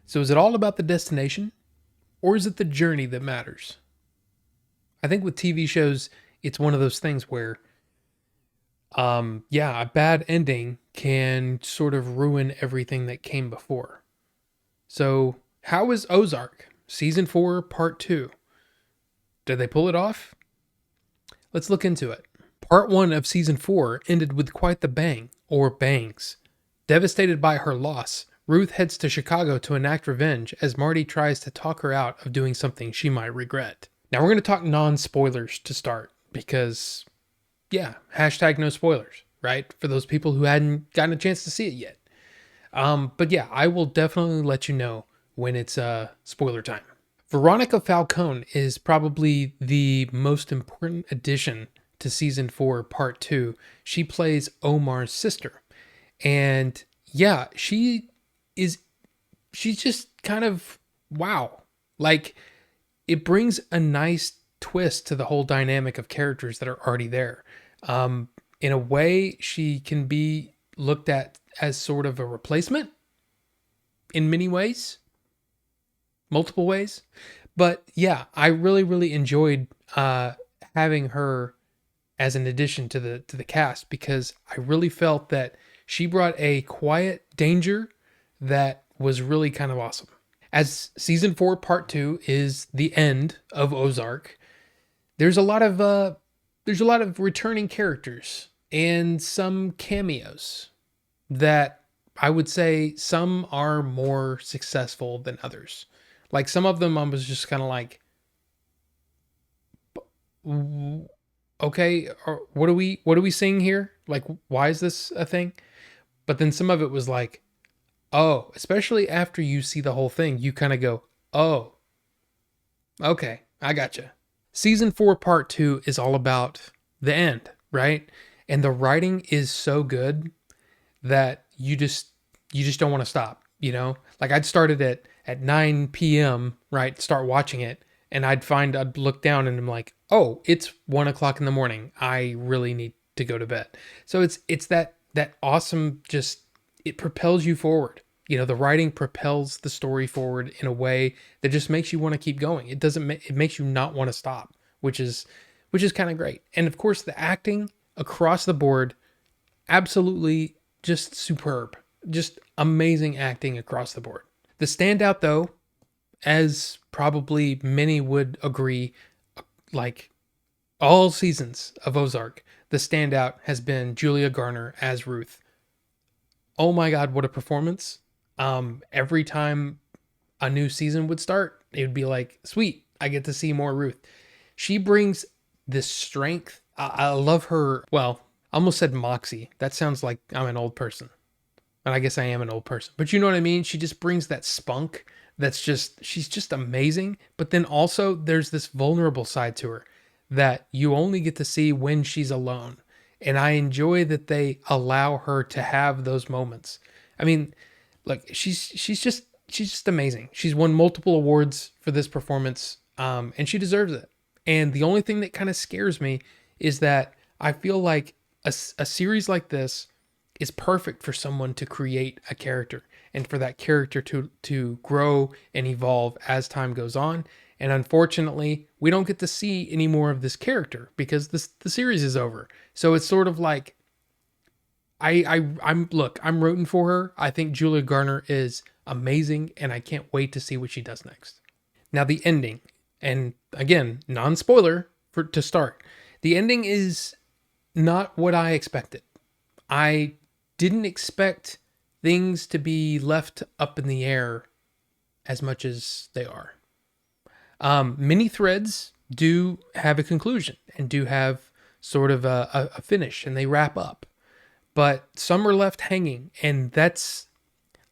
So is it all about the destination, or is it the journey that matters? I think with TV shows, it's one of those things where, yeah, a bad ending can sort of ruin everything that came before. So, how is Ozark, Season 4, Part 2? Did they pull it off? Let's look into it. Part 1 of Season 4 ended with quite the bang, or bangs. Devastated by her loss, Ruth heads to Chicago to enact revenge as Marty tries to talk her out of doing something she might regret. Now we're going to talk non-spoilers to start because, yeah, hashtag no spoilers, right? For those people who hadn't gotten a chance to see it yet. But yeah, I will definitely let you know when it's spoiler time. Veronica Falcone is probably the most important addition to season 4, part 2. She plays Omar's sister. And yeah, she's just kind of wow. Like, it brings a nice twist to the whole dynamic of characters that are already there. In a way, she can be looked at as sort of a replacement in many ways, multiple ways. But yeah, I really, really enjoyed having her as an addition to the cast because I really felt that she brought a quiet danger that was really kind of awesome. As season 4 part 2 is the end of Ozark, there's a lot of returning characters and some cameos that I would say some are more successful than others. Like some of them I was just kind of like, okay, what are we seeing here? Like, why is this a thing? But then some of it was like, oh, especially after you see the whole thing, you kind of go, oh, okay, I gotcha. Season 4, part 2 is all about the end, right? And the writing is so good that you just don't want to stop, you know? Like I'd started at 9 p.m., right? Start watching it, and I'd look down and I'm like, oh, it's 1 o'clock in the morning. I really need to go to bed. So it's that awesome, just it propels you forward. You know, the writing propels the story forward in a way that just makes you want to keep going. It doesn't it makes you not want to stop, which is kind of great. And of course, the acting across the board, absolutely just superb. Just amazing acting across the board. The standout though, as probably many would agree, like all seasons of Ozark, the standout has been Julia Garner as Ruth. Oh my God, what a performance. Every time a new season would start, it would be like, sweet, I get to see more Ruth. She brings this strength. I love her. Well, I almost said moxie. That sounds like I'm an old person. And I guess I am an old person. But you know what I mean? She just brings that spunk she's just amazing. But then also there's this vulnerable side to her that you only get to see when she's alone. And I enjoy that they allow her to have those moments. I mean, like she's just amazing. She's won multiple awards for this performance, and she deserves it. And the only thing that kind of scares me is that I feel like a series like this is perfect for someone to create a character and for that character to grow and evolve as time goes on. And unfortunately, we don't get to see any more of this character because the series is over. So it's sort of like I'm rooting for her. I think Julia Garner is amazing, and I can't wait to see what she does next. Now the ending, and again, non-spoiler for to start. The ending is not what I expected. I didn't expect things to be left up in the air as much as they are. Many threads do have a conclusion and do have sort of a finish, and they wrap up. But some are left hanging, and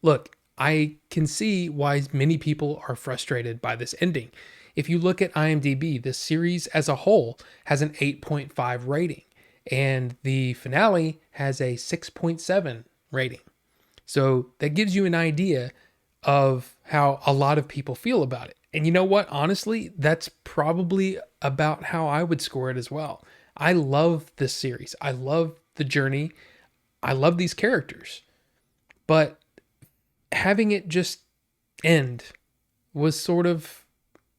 look, I can see why many people are frustrated by this ending. If you look at IMDb, this series as a whole has an 8.5 rating, and the finale has a 6.7 rating. So that gives you an idea of how a lot of people feel about it. And you know what? Honestly, that's probably about how I would score it as well. I love this series. I love the journey. I love these characters. But having it just end was sort of,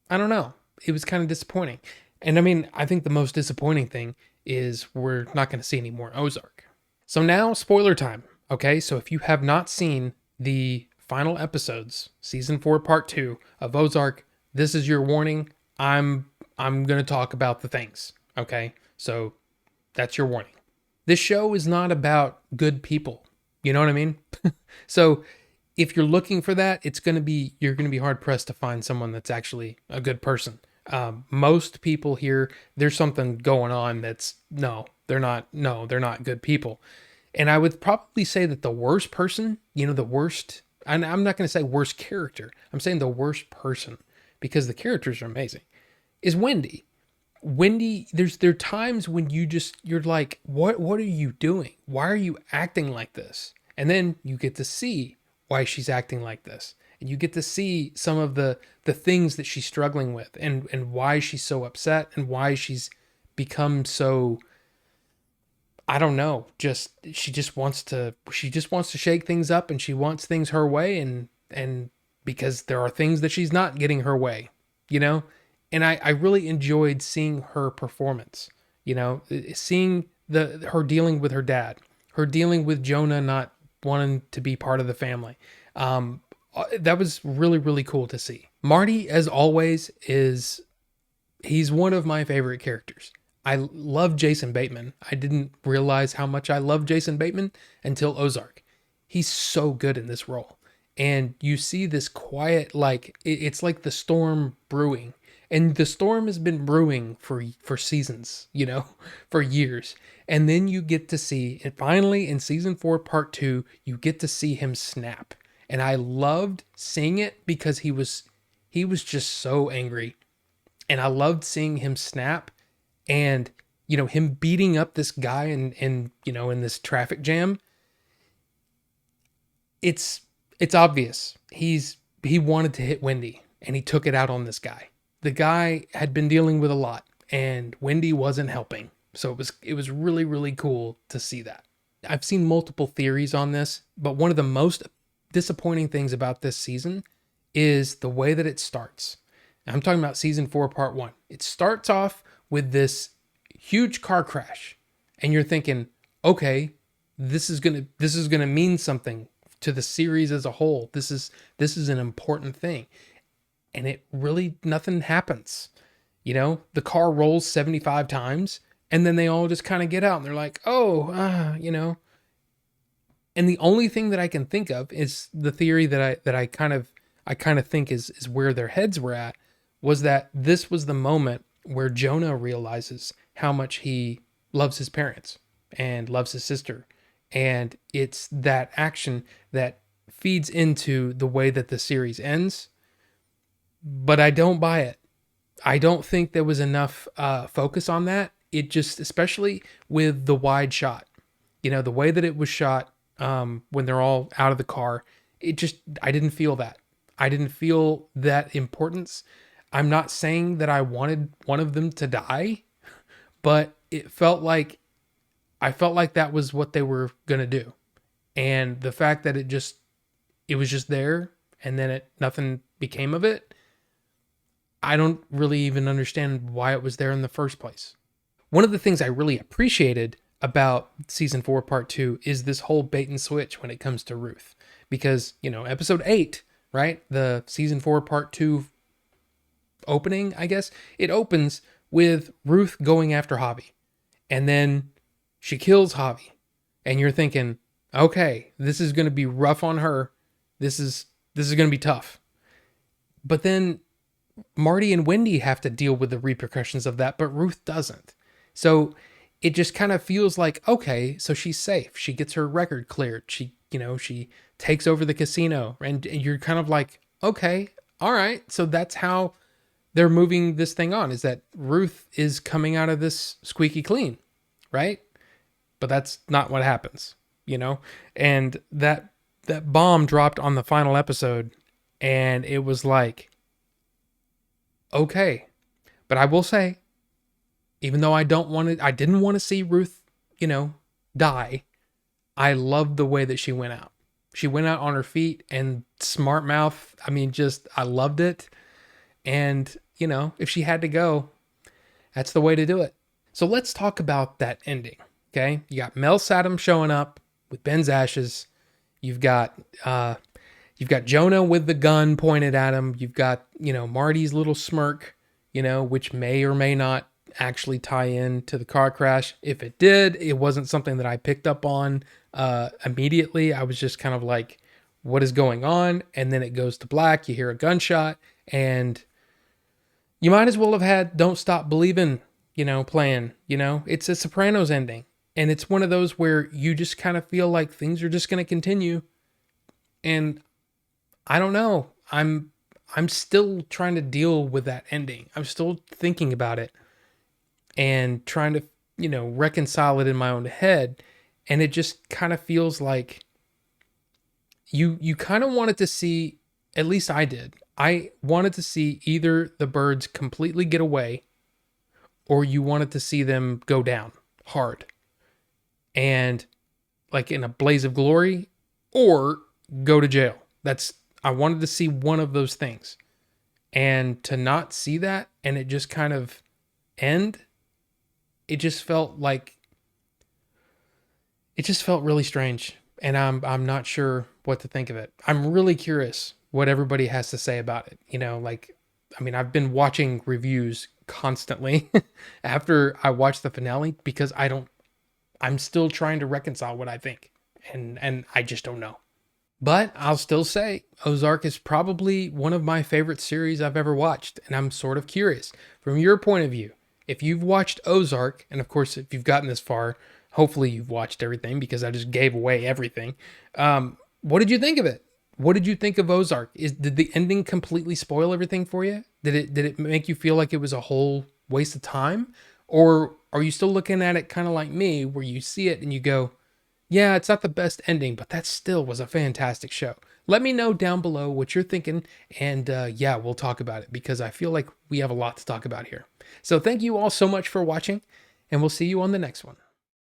I don't know, it was kind of disappointing. And I mean, I think the most disappointing thing is we're not going to see any more Ozark. So now, spoiler time. Okay, so if you have not seen the final episodes, season 4, part 2 of Ozark, this is your warning. I'm going to talk about the things. Okay, so that's your warning. This show is not about good people. You know what I mean? So if you're looking for that, you're going to be hard pressed to find someone that's actually a good person. Most people here, there's something going on that's they're not. No, they're not good people. And I would probably say that the worst person, the worst, and I'm not going to say worst character. I'm saying the worst person because the characters are amazing, is Wendy. Wendy, there are times when you're like, what are you doing? Why are you acting like this? And then you get to see why she's acting like this. And you get to see some of the things that she's struggling with and why she's so upset and why she's become so, I don't know, she just wants to shake things up and she wants things her way and because there are things that she's not getting her way, you know? And I really enjoyed seeing her performance, seeing her dealing with her dad, her dealing with Jonah not wanting to be part of the family. That was really, really cool to see. Marty, as always, he's one of my favorite characters. I love Jason Bateman. I didn't realize how much I love Jason Bateman until Ozark. He's so good in this role. And you see this quiet, it's like the storm brewing. And the storm has been brewing for seasons, for years. And then you get to see, and finally in season 4, part 2, you get to see him snap. And I loved seeing it because he was just so angry. And I loved seeing him snap and, him beating up this guy in this traffic jam. It's obvious. He wanted to hit Wendy and he took it out on this guy. The guy had been dealing with a lot and Wendy wasn't helping. So it was really, really cool to see that. I've seen multiple theories on this, but one of the most disappointing things about this season is the way that it starts. Now, I'm talking about season 4, part 1. It starts off with this huge car crash and you're thinking, okay, this is going to mean something to the series as a whole. This is an important thing. And it really, nothing happens. The car rolls 75 times and then they all just kind of get out and they're like, And the only thing that I can think of is the theory that I kind of think is where their heads were at, was that this was the moment where Jonah realizes how much he loves his parents and loves his sister. And it's that action that feeds into the way that the series ends. But I don't buy it. I don't think there was enough focus on that. It just, especially with the wide shot, the way that it was shot when they're all out of the car, I didn't feel that. I didn't feel that importance. I'm not saying that I wanted one of them to die, but I felt like that was what they were going to do. And the fact that it was just there and then nothing became of it, I don't really even understand why it was there in the first place. One of the things I really appreciated about season 4, part 2 is this whole bait and switch when it comes to Ruth. Because, episode 8, right? The season 4, part 2 opening, I guess, it opens with Ruth going after Javi. And then she kills Javi. And you're thinking, okay, this is going to be rough on her. This is going to be tough. But then Marty and Wendy have to deal with the repercussions of that, but Ruth doesn't. So it just kind of feels like, okay, so she's safe. She gets her record cleared. She takes over the casino and you're kind of like, okay, all right. So that's how they're moving this thing on, is that Ruth is coming out of this squeaky clean, right? But that's not what happens, and that bomb dropped on the final episode and it was like, okay. But I will say, even though I didn't want to see Ruth, die, I loved the way that she went out. She went out on her feet and smart mouth. I mean, just, I loved it. And, you know, if she had to go, that's the way to do it. So let's talk about that ending. Okay. You got Mel Saddam showing up with Ben's ashes. You've got, Jonah with the gun pointed at him. You've got, you know, Marty's little smirk, you know, which may or may not actually tie in to the car crash. If it did, it wasn't something that I picked up on immediately. I was just kind of like, what is going on? And then it goes to black. You hear a gunshot, and you might as well have had Don't Stop Believing, you know, playing. You know, it's a Sopranos ending. And it's one of those where you just kind of feel like things are just going to continue. And I don't know. I'm still trying to deal with that ending. I'm still thinking about it and trying to, you know, reconcile it in my own head. And it just kind of feels like you kind of wanted to see, at least I did. I wanted to see either the birds completely get away, or you wanted to see them go down hard and like in a blaze of glory, or go to jail. I wanted to see one of those things. And to not see that and it just kind of end, it just felt really strange. And I'm not sure what to think of it. I'm really curious what everybody has to say about it. You know, like, I mean, I've been watching reviews constantly after I watched the finale, because I'm still trying to reconcile what I think. And I just don't know. But I'll still say Ozark is probably one of my favorite series I've ever watched. And I'm sort of curious, from your point of view, if you've watched Ozark, and of course, if you've gotten this far, hopefully you've watched everything, because I just gave away everything. What did you think of it? What did you think of Ozark? Did the ending completely spoil everything for you? Did it make you feel like it was a whole waste of time? Or are you still looking at it kind of like me, where you see it and you go, yeah, it's not the best ending, but that still was a fantastic show. Let me know down below what you're thinking, and yeah, we'll talk about it, because I feel like we have a lot to talk about here. So thank you all so much for watching, and we'll see you on the next one.